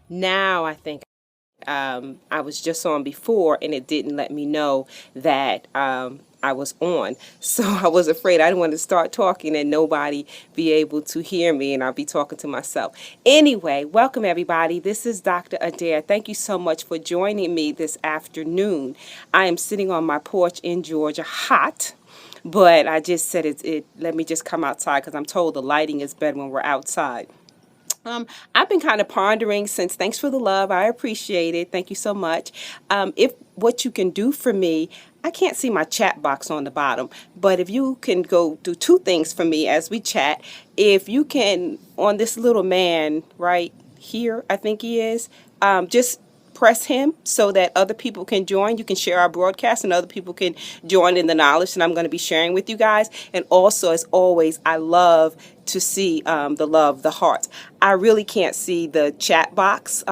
Now I think I was just on before and it didn't let me know that I was on. So I was afraid. I didn't want to start talking and nobody be able to hear me and I'll be talking to myself. Anyway, welcome everybody. This is Dr. Adair. Thank you so much for joining me this afternoon. I am sitting on my porch in Georgia, hot. But I just said let me just come outside because I'm told the lighting is better when we're outside. I've been kind of pondering since, thanks for the love. I appreciate it. Thank you so much. If what you can do for me, I can't see my chat box on the bottom, but if you can go do two things for me as we chat, if you can, on this little man right here, I think he is, just press him so that other people can join. You can share our broadcast and other people can join in the knowledge that I'm going to be sharing with you guys. And also, as always, I love to see the hearts. I really can't see the chat box.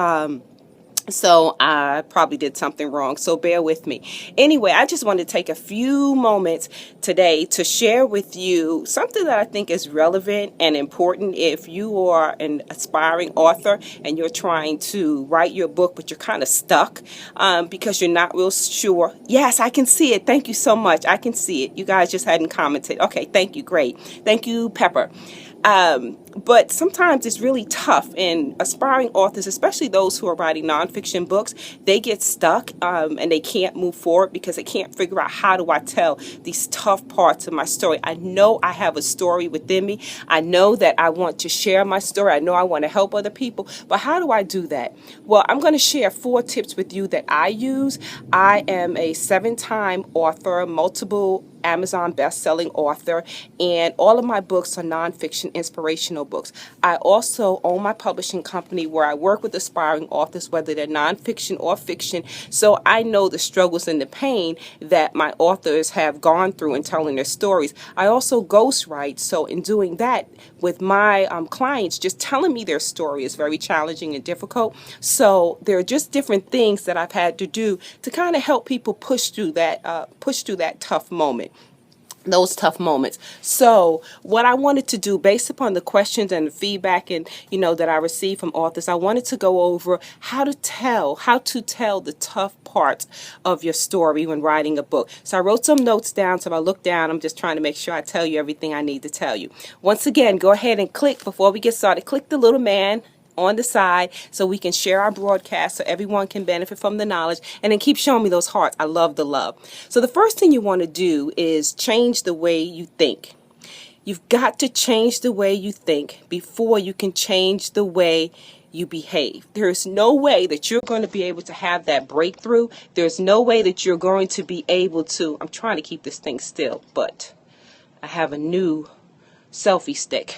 So I probably did something wrong. So bear with me. Anyway, I just wanted to take a few moments today to share with you something that I think is relevant and important if you are an aspiring author and you're trying to write your book, but you're kind of stuck because you're not real sure. Yes, I can see it. Thank you so much. I can see it. You guys just hadn't commented. Okay, thank you. Great. Thank you, Pepper. But sometimes it's really tough, and aspiring authors, especially those who are writing nonfiction books, they get stuck and they can't move forward because they can't figure out, how do I tell these tough parts of my story? I know I have a story within me. I know that I want to share my story. I know I want to help other people, but how do I do that? Well, I'm going to share 4 tips with you that I use. I am a 7-time author, multiple Amazon best-selling author, and all of my books are nonfiction inspirational books. I also own my publishing company where I work with aspiring authors, whether they're nonfiction or fiction, so I know the struggles and the pain that my authors have gone through in telling their stories. I also ghostwrite, so in doing that with my clients, just telling me their story is very challenging and difficult. So there are just different things that I've had to do to kind of help people push through that tough moment. Those tough moments. So what I wanted to do, based upon the questions and the feedback and that I received from authors, I wanted to go over how to tell the tough parts of your story when writing a book. So I wrote some notes down. So if I look down, I'm just trying to make sure I tell you everything I need to tell you. Once again, go ahead and click, before we get started, click the little man on the side so we can share our broadcast so everyone can benefit from the knowledge, and then keep showing me those hearts. I love the love. So the first thing you want to do is change the way you think. You've got to change the way you think before you can change the way you behave. There is no way that you're going to be able to have that breakthrough. There's no way that you're going to be able to, I'm trying to keep this thing still, but I have a new selfie stick.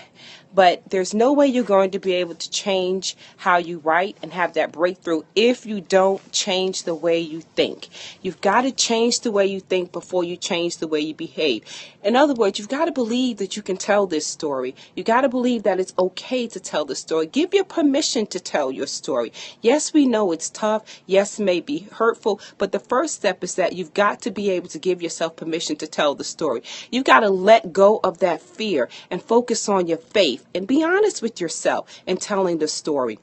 But there's no way you're going to be able to change how you write and have that breakthrough if you don't change the way you think. You've got to change the way you think before you change the way you behave. In other words, you've got to believe that you can tell this story. You got to believe that it's okay to tell the story. Give your permission to tell your story. Yes, we know it's tough. Yes, it may be hurtful. But the first step is that you've got to be able to give yourself permission to tell the story. You've got to let go of that fear and focus on your faith and be honest with yourself in telling the story.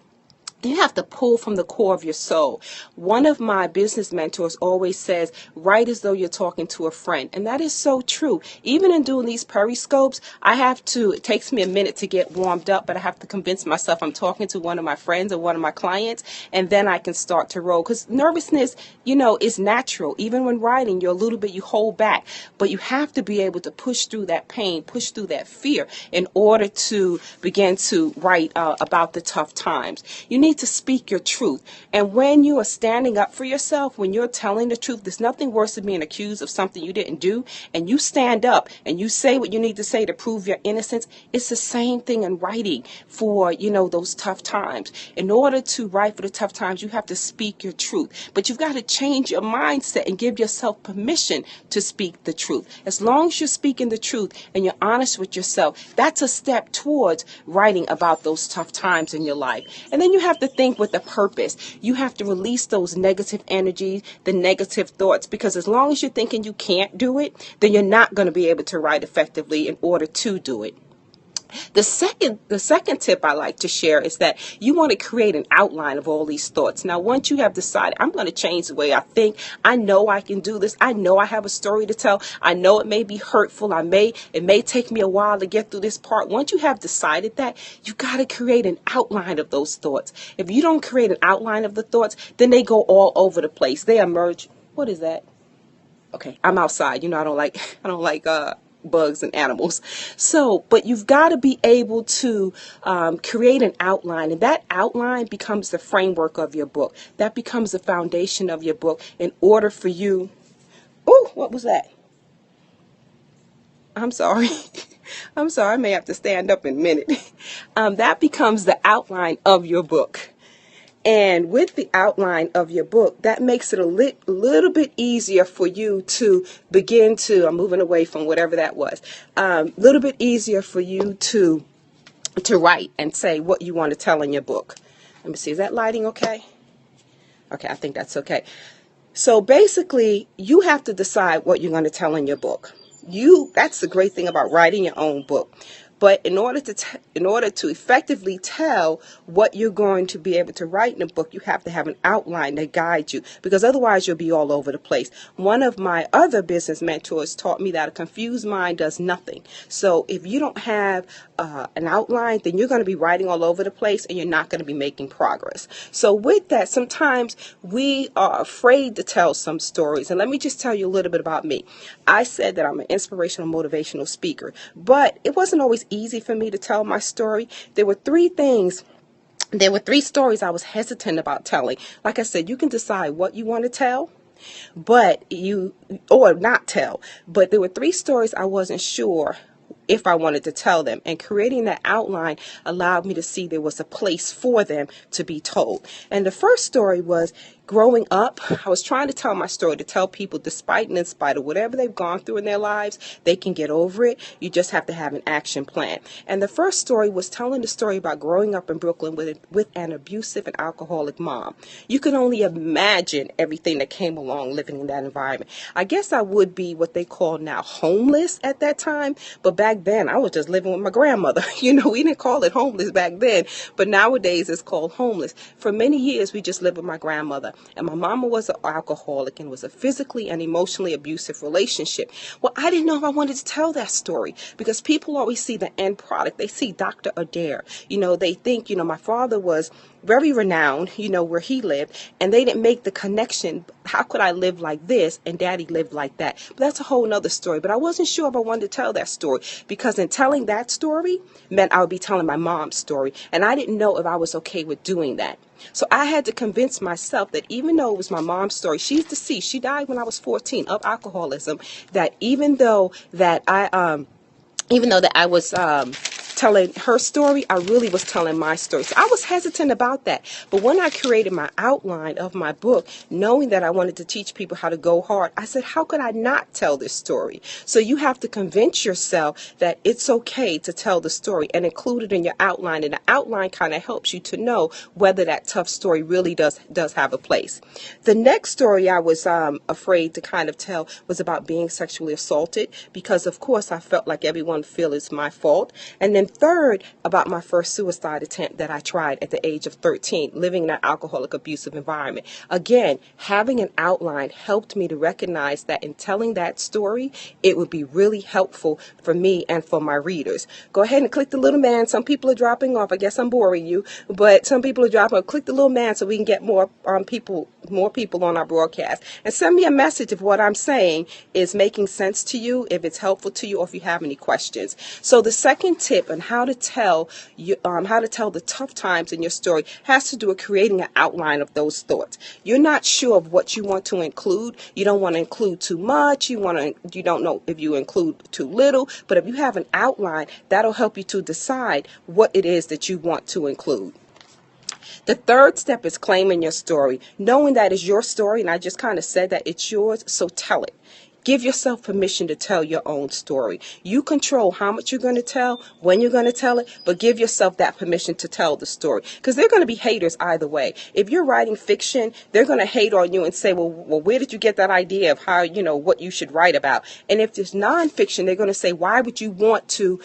You have to pull from the core of your soul. One of my business mentors always says, write as though you're talking to a friend. And that is so true. Even in doing these periscopes, it takes me a minute to get warmed up, but I have to convince myself I'm talking to one of my friends or one of my clients, and then I can start to roll. Because nervousness, is natural. Even when writing, you hold back. But you have to be able to push through that pain, push through that fear in order to begin to write about the tough times. You need to speak your truth. And when you are standing up for yourself, when you're telling the truth, there's nothing worse than being accused of something you didn't do, and you stand up and you say what you need to say to prove your innocence. It's the same thing in writing for, those tough times. In order to write for the tough times, you have to speak your truth. But you've got to change your mindset and give yourself permission to speak the truth. As long as you're speaking the truth and you're honest with yourself, that's a step towards writing about those tough times in your life. And then you have to think with a purpose. You have to release those negative energies, the negative thoughts, because as long as you're thinking you can't do it, then you're not going to be able to write effectively in order to do it. The second tip I like to share is that you want to create an outline of all these thoughts. Now, once you have decided, I'm going to change the way I think, I know I can do this, I know I have a story to tell, I know it may be hurtful, it may take me a while to get through this part. Once you have decided that, you got to create an outline of those thoughts. If you don't create an outline of the thoughts, then they go all over the place. They emerge. What is that? Okay, I'm outside. You know, I don't like bugs and animals. So, but you've got to be able to create an outline, and that outline becomes the framework of your book. That becomes the foundation of your book in order for you. Oh, what was that? I'm sorry. I'm sorry. I may have to stand up in a minute. That becomes the outline of your book. And with the outline of your book, that makes it a little bit easier for you to begin to, I'm moving away from whatever that was, a little bit easier for you to write and say what you want to tell in your book. Let me see, is that lighting okay? Okay, I think that's okay. So basically, you have to decide what you're going to tell in your book. That's the great thing about writing your own book. But in order to effectively tell what you're going to be able to write in a book, you have to have an outline that guides you, because otherwise you'll be all over the place. One of my other business mentors taught me that a confused mind does nothing. So if you don't have an outline, then you're going to be writing all over the place and you're not going to be making progress. So with that, sometimes we are afraid to tell some stories. And let me just tell you a little bit about me. I said that I'm an inspirational, motivational speaker, but it wasn't always easy for me to tell my story. There were three stories I was hesitant about telling. Like I said, you can decide what you want to tell, or not tell. But there were three stories I wasn't sure if I wanted to tell them. And creating that outline allowed me to see there was a place for them to be told. And the first story was growing up. I was trying to tell my story to tell people, despite and in spite of whatever they've gone through in their lives, they can get over it. You just have to have an action plan. And the first story was telling the story about growing up in Brooklyn with an abusive and alcoholic mom. You can only imagine everything that came along living in that environment. I guess I would be what they call now homeless at that time, but back then I was just living with my grandmother. We didn't call it homeless back then, but nowadays it's called homeless. For many years we just lived with my grandmother. And my mama was an alcoholic and was a physically and emotionally abusive relationship. Well, I didn't know if I wanted to tell that story, because people always see the end product. They see Dr. Adair. They think, my father was very renowned, where he lived, and they didn't make the connection. How could I live like this and daddy lived like that? But that's a whole nother story. But I wasn't sure if I wanted to tell that story, because in telling that story meant I would be telling my mom's story. And I didn't know if I was okay with doing that. So I had to convince myself that even though it was my mom's story, she's deceased. She died when I was 14 of alcoholism. That even though that I was telling her story, I really was telling my story. So I was hesitant about that. But when I created my outline of my book, knowing that I wanted to teach people how to go hard, I said, how could I not tell this story? So you have to convince yourself that it's okay to tell the story and include it in your outline. And the outline kind of helps you to know whether that tough story really does have a place. The next story I was afraid to kind of tell was about being sexually assaulted, because of course I felt like everyone feels it's my fault. And then third, about my first suicide attempt that I tried at the age of 13, living in an alcoholic abusive environment. Again, having an outline helped me to recognize that in telling that story, it would be really helpful for me and for my readers. Go ahead and click the little man. Some people are dropping off. I guess I'm boring you, but some people are dropping off. Click the little man so we can get more people on our broadcast. And send me a message if what I'm saying is making sense to you, if it's helpful to you, or if you have any questions. So the second tip on how to tell the tough times in your story has to do with creating an outline of those thoughts. You're not sure of what you want to include. You don't want to include too much. You don't know if you include too little. But if you have an outline, that'll help you to decide what it is that you want to include. The third step is claiming your story, knowing that it's your story, and I just kind of said that it's yours, so tell it. Give yourself permission to tell your own story. You control how much you're going to tell, when you're going to tell it, but give yourself that permission to tell the story. Because they're going to be haters either way. If you're writing fiction, they're going to hate on you and say, well, where did you get that idea of how, what you should write about? And if there's nonfiction, they're going to say, why would you want to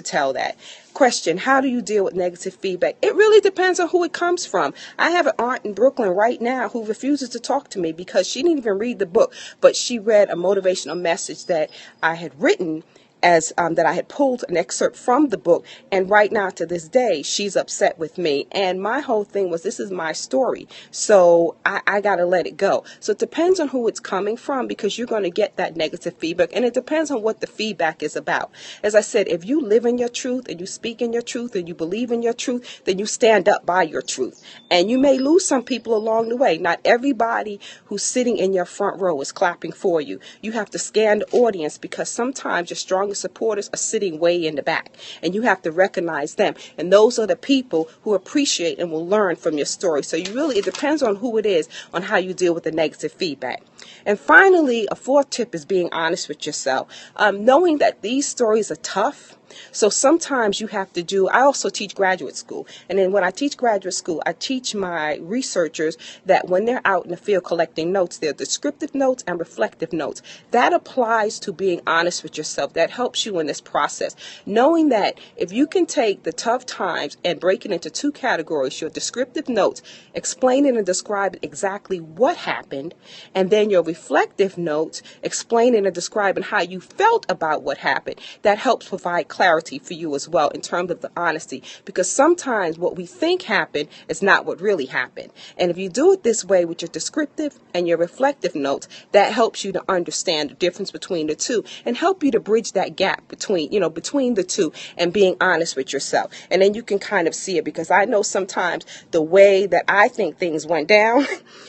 tell that? Question, how do you deal with negative feedback? It really depends on who it comes from. I have an aunt in Brooklyn right now who refuses to talk to me because she didn't even read the book, but she read a motivational message that I had written as that I had pulled an excerpt from the book, and right now to this day she's upset with me. And my whole thing was, this is my story, so I gotta let it go. So it depends on who it's coming from, because you're going to get that negative feedback, and it depends on what the feedback is about. As I said, if you live in your truth and you speak in your truth and you believe in your truth, then you stand up by your truth. And you may lose some people along the way. Not everybody who's sitting in your front row is clapping for you. You have to scan the audience, because sometimes your strongest supporters are sitting way in the back, and you have to recognize them. And those are the people who appreciate and will learn from your story. So it depends on who it is, on how you deal with the negative feedback. And finally, a fourth tip is being honest with yourself. Knowing that these stories are tough. So sometimes you have to I also teach graduate school. And then when I teach graduate school, I teach my researchers that when they're out in the field collecting notes, they're descriptive notes and reflective notes. That applies to being honest with yourself. That helps you in this process. Knowing that if you can take the tough times and break it into two categories, your descriptive notes, explaining and describing exactly what happened, and then your reflective notes, explaining and describing how you felt about what happened, that helps provide clarity for you as well in terms of the honesty, because sometimes what we think happened is not what really happened. And if you do it this way with your descriptive and your reflective notes, that helps you to understand the difference between the two and help you to bridge that gap between the two and being honest with yourself. And then you can kind of see it, because I know sometimes the way that I think things went down,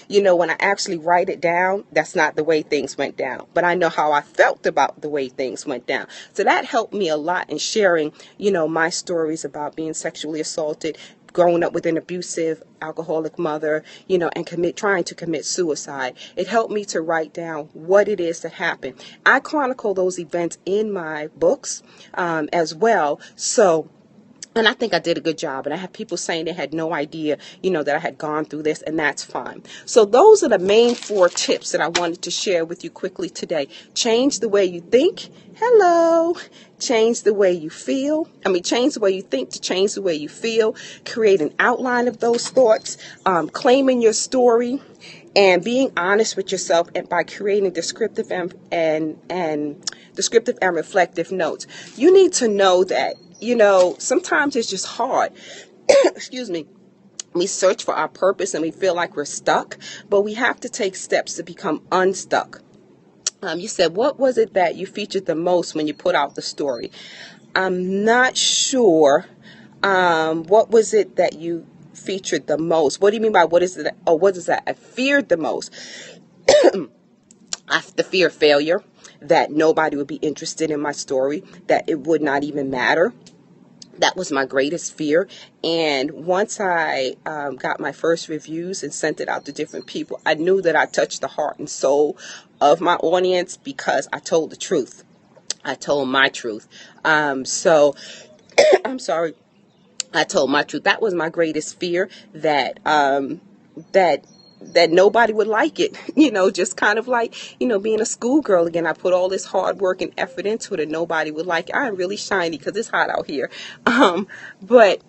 when I actually write it down, that's not the way things went down. But I know how I felt about the way things went down. So that helped me a lot in sharing, my stories about being sexually assaulted, growing up with an abusive alcoholic mother, and trying to commit suicide. It helped me to write down what it is that happened. I chronicle those events in my books as well. And I think I did a good job. And I have people saying they had no idea, that I had gone through this, and that's fine. So those are the main 4 tips that I wanted to share with you quickly today. Change the way you think. Hello. Change the way you feel. Change the way you think to change the way you feel. Create an outline of those thoughts. Claiming your story. And being honest with yourself, and by creating descriptive and reflective notes. You need to know that, sometimes it's just hard. Excuse me. We search for our purpose and we feel like we're stuck, but we have to take steps to become unstuck. You said, what was it that you featured the most when you put out the story? I'm not sure. What was it that you featured the most? What do you mean by what is it? What is that I feared the most? The fear of failure, that nobody would be interested in my story, that it would not even matter. That was my greatest fear. And once I got my first reviews and sent it out to different people, I knew that I touched the heart and soul of my audience, because I told the truth. I told my truth. I'm sorry. I told my truth. That was my greatest fear, that nobody would like it, just kind of like, being a schoolgirl again. I put all this hard work and effort into it, and nobody would like it. I'm really shiny because it's hot out here. But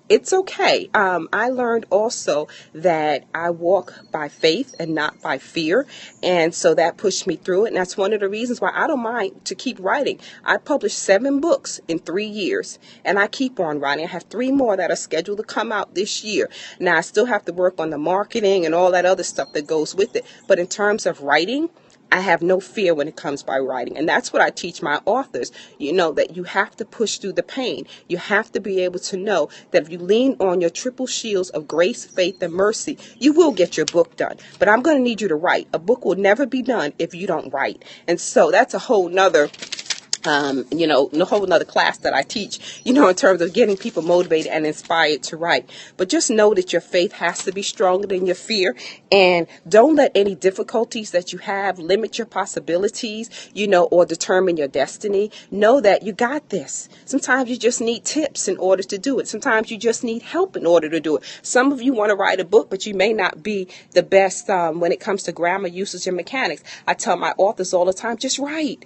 it's okay. I learned also that I walk by faith and not by fear. And so that pushed me through it. And that's one of the reasons why I don't mind to keep writing. I published 7 books in 3 years, and I keep on writing. I have 3 more that are scheduled to come out this year. Now, I still have to work on the marketing and all that other stuff that goes with it. But in terms of writing, I have no fear when it comes by writing. And that's what I teach my authors, that you have to push through the pain. You have to be able to know that if you lean on your triple shields of grace, faith, and mercy, you will get your book done. But I'm going to need you to write. A book will never be done if you don't write. And so that's a whole nother a whole another class that I teach, in terms of getting people motivated and inspired to write. But just know that your faith has to be stronger than your fear, and don't let any difficulties that you have limit your possibilities, or determine your destiny. Know that you got this. Sometimes you just need tips in order to do it. Sometimes you just need help in order to do it. Some of you want to write a book, but you may not be the best when it comes to grammar, usage, and mechanics. I tell my authors all the time, just write.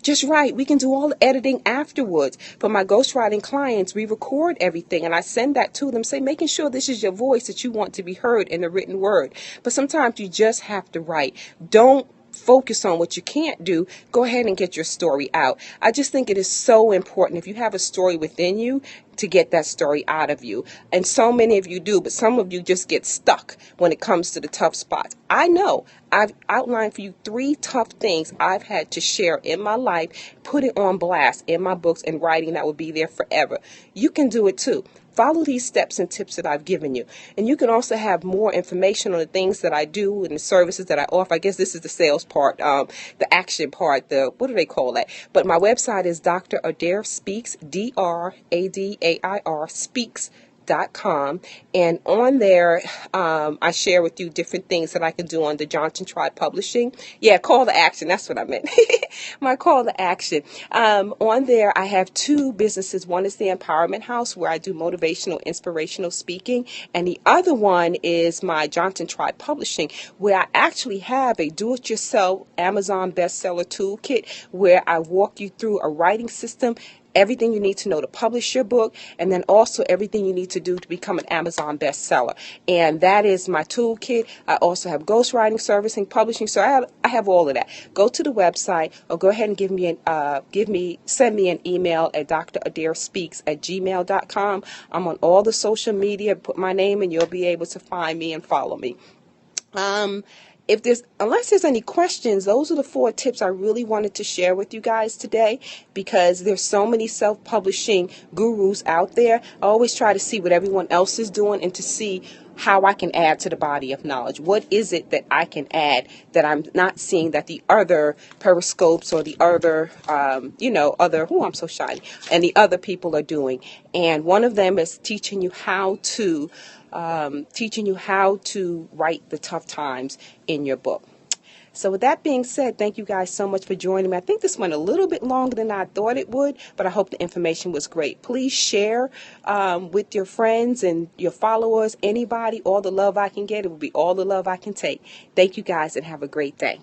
Just right. We can do all the editing afterwards. For my ghostwriting clients, we record everything and I send that to them, making sure this is your voice that you want to be heard in the written word. But sometimes you just have to write. Don't focus on what you can't do. Go ahead and get your story out. I just think it is so important, if you have a story within you, to get that story out of you. And so many of you do, but some of you just get stuck when it comes to the tough spots. I know I've outlined for you 3 tough things I've had to share in my life, put it on blast in my books and writing that will be there forever. You can do it too. Follow these steps and tips that I've given you. And you can also have more information on the things that I do and the services that I offer. I guess this is the sales part, the action part, what do they call that? But my website is Dr. Adair Speaks, DRADAIR Speaks.com, and on there I share with you different things that I can do on the Johnson Tribe Publishing. Call to action, that's what I meant. My call to action. On there I have 2 businesses. One is the Empowerment House, where I do motivational, inspirational speaking, and the other one is my Johnson Tribe Publishing, where I actually have a do-it-yourself Amazon bestseller toolkit, where I walk you through a writing system, everything you need to know to publish your book, and then also everything you need to do to become an Amazon bestseller. And that is my toolkit. I also have ghostwriting, servicing, publishing. So I have all of that. Go to the website, or go ahead and send me an email at dradarespeaks@gmail.com. I'm on all the social media. Put my name and you'll be able to find me and follow me. Unless there's any questions, those are the 4 tips I really wanted to share with you guys today, because there's so many self-publishing gurus out there. I always try to see what everyone else is doing and to see how I can add to the body of knowledge. What is it that I can add that I'm not seeing that the other periscopes or the other, I'm so shiny, and the other people are doing. And one of them is teaching you how to write the tough times in your book. So with that being said, thank you guys so much for joining me. I think this went a little bit longer than I thought it would, but I hope the information was great. Please share with your friends and your followers, anybody. All the love I can get, it will be all the love I can take. Thank you guys and have a great day.